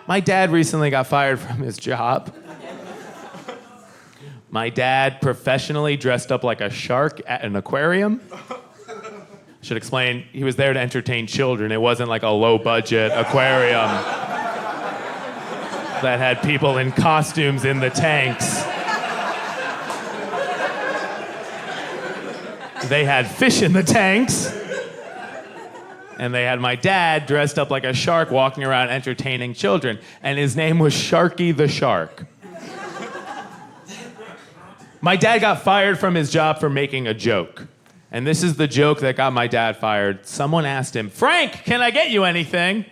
My dad recently got fired from his job. My dad professionally dressed up like a shark at an aquarium. Should explain, he was there to entertain children. It wasn't like a low-budget aquarium that had people in costumes in the tanks. They had fish in the tanks. And they had my dad dressed up like a shark walking around entertaining children. And his name was Sharky the Shark. My dad got fired from his job for making a joke. And this is the joke that got my dad fired. Someone asked him, "Frank, can I get you anything?"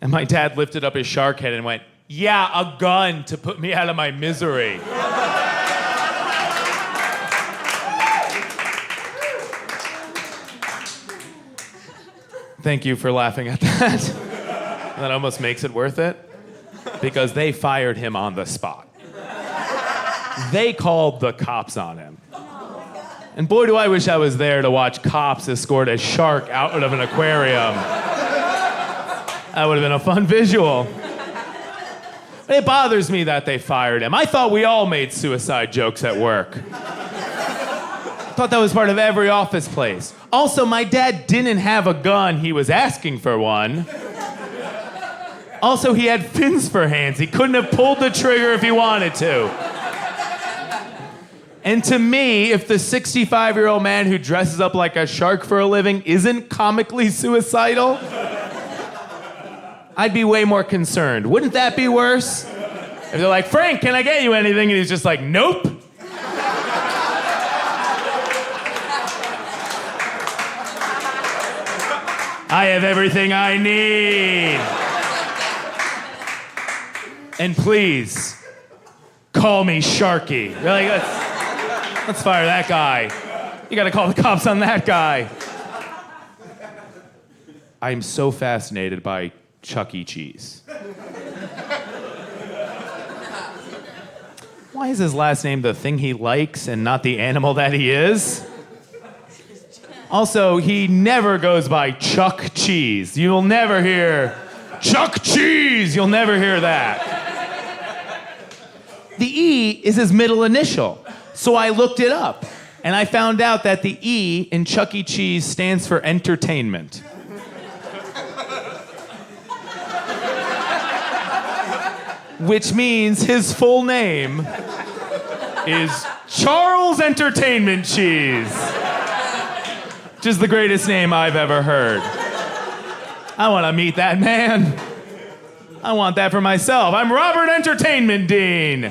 And my dad lifted up his shark head and went, "Yeah, a gun to put me out of my misery." Thank you for laughing at that. That almost makes it worth it. Because they fired him on the spot. They called the cops on him. And boy, do I wish I was there to watch cops escort a shark out of an aquarium. That would have been a fun visual. But it bothers me that they fired him. I thought we all made suicide jokes at work. I thought that was part of every office place. Also, my dad didn't have a gun. He was asking for one. Also, he had fins for hands. He couldn't have pulled the trigger if he wanted to. And to me, if the 65-year-old man who dresses up like a shark for a living isn't comically suicidal, I'd be way more concerned. Wouldn't that be worse? If they're like, "Frank, can I get you anything?" And he's just like, "Nope." I have everything I need. And please, call me Sharky. You're like, let's fire that guy. You gotta call the cops on that guy. I'm so fascinated by Chuck E. Cheese. Why is his last name the thing he likes and not the animal that he is? Also, he never goes by Chuck Cheese. You'll never hear Chuck Cheese. You'll never hear that. The E is his middle initial. So I looked it up, and I found out that the E in Chuck E. Cheese stands for entertainment. Which means his full name is Charles Entertainment Cheese. Which is the greatest name I've ever heard. I want to meet that man. I want that for myself. I'm Robert Entertainment Dean.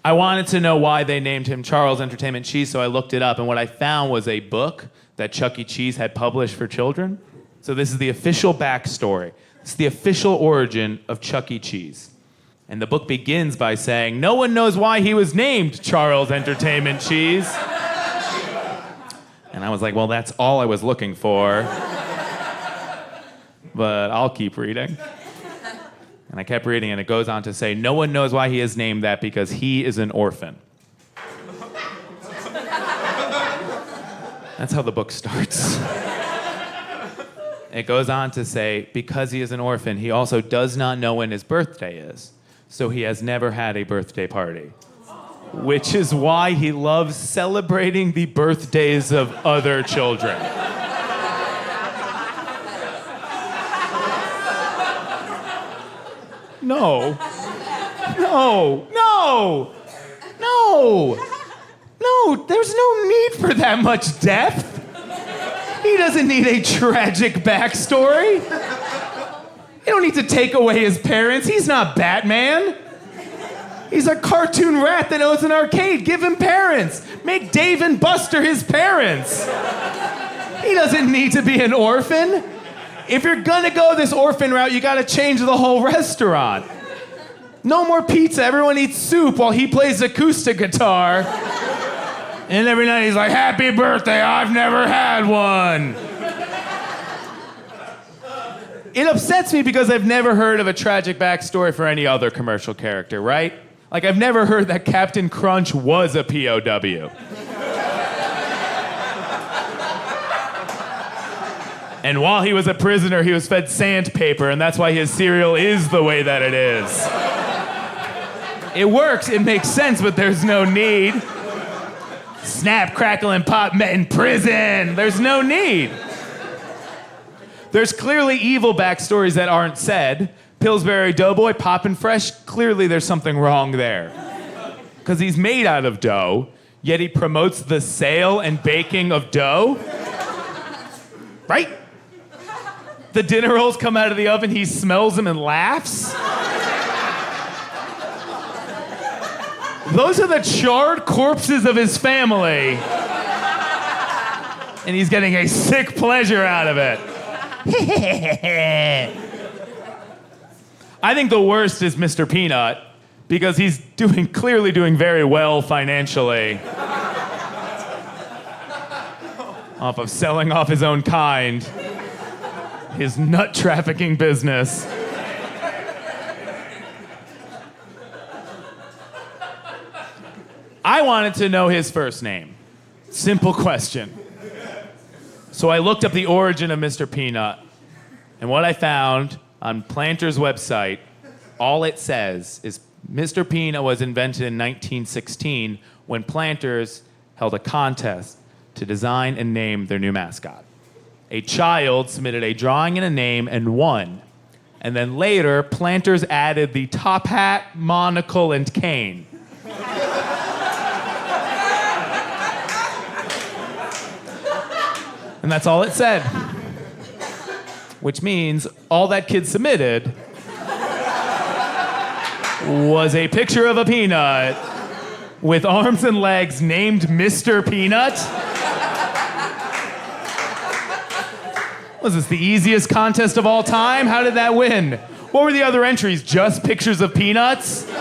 I wanted to know why they named him Charles Entertainment Cheese, so I looked it up, and what I found was a book that Chuck E. Cheese had published for children. So this is the official backstory. It's the official origin of Chuck E. Cheese. And the book begins by saying, no one knows why he was named Charles Entertainment Cheese. And I was like, well, that's all I was looking for. But I'll keep reading. And I kept reading, and it goes on to say, no one knows why he is named that because he is an orphan. That's how the book starts. It goes on to say, because he is an orphan, he also does not know when his birthday is. So he has never had a birthday party. Which is why he loves celebrating the birthdays of other children. No. No. No. No. No. There's no need for that much depth. He doesn't need a tragic backstory. You don't need to take away his parents. He's not Batman. He's a cartoon rat that owns an arcade. Give him parents. Make Dave and Buster his parents. He doesn't need to be an orphan. If you're gonna go this orphan route, you gotta change the whole restaurant. No more pizza. Everyone eats soup while he plays acoustic guitar. And every night he's like, happy birthday, I've never had one. It upsets me because I've never heard of a tragic backstory for any other commercial character, right? Like, I've never heard that Captain Crunch was a POW. And while he was a prisoner, he was fed sandpaper, and that's why his cereal is the way that it is. It works, it makes sense, but there's no need. Snap, crackle, and pop met in prison. There's no need. There's clearly evil backstories that aren't said. Pillsbury Doughboy, poppin' fresh, clearly there's something wrong there. Because he's made out of dough, yet he promotes the sale and baking of dough? Right? The dinner rolls come out of the oven, he smells them and laughs? Those are the charred corpses of his family. And he's getting a sick pleasure out of it. I think the worst is Mr. Peanut, because he's clearly doing very well financially. Off of selling off his own kind. His nut trafficking business. I wanted to know his first name. Simple question. So I looked up the origin of Mr. Peanut, and what I found on Planter's website, all it says is Mr. Peanut was invented in 1916 when Planters held a contest to design and name their new mascot. A child submitted a drawing and a name and won. And then later, Planters added the top hat, monocle, and cane. And that's all it said. Which means all that kid submitted was a picture of a peanut with arms and legs named Mr. Peanut. Was this the easiest contest of all time? How did that win? What were the other entries? Just pictures of peanuts?